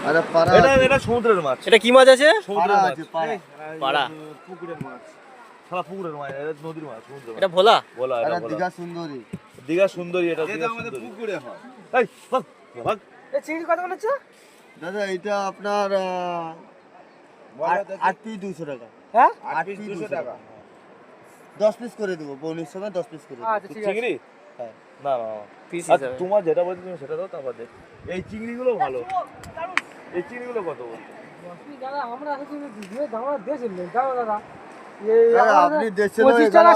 আরে পাড়া এটা এটা সমুদ্রের মাছ। এটা কি মাছ আছে? সমুদ্রের মাছ। আছে পাড়া। পাড়া। পুকুরের মাছ। সারা পুকুরের মাছ, এটা নদীর মাছ, সমুদ্রের মাছ। এটা ভোলা? বলা আরে এটা বলা। দীঘা সুন্দরী। দীঘা সুন্দরী এটা এটা দীঘা আমাদের সুন্দরী। পুকুরে হয়। এই ভাগ ভাগ। এই চিংড়ি কত করে হচ্ছে? দাদা এটা আপনার 8 পিস 200 টাকা। হ্যাঁ 8 পিস 200 টাকা। 10 পিস করে দেবো, বোনের সময় 10 পিস করে দেবো। আচ্ছা ঠিক আছে। চিংড়ি? হ্যাঁ। না না। পিস আর হিসাবে। তোমার যেটা বলছো তুমি সেটা দাও, তারপর দেখ। এই চিংড়িগুলো ভালো। এই চিংড়িগুলো কত বলছো? দাদা আমরা আসলে ভিডিও দাম দেশের নেই দাদা। এই দাদা, আপনি দেশে নয়, 25 টাকা দাদা।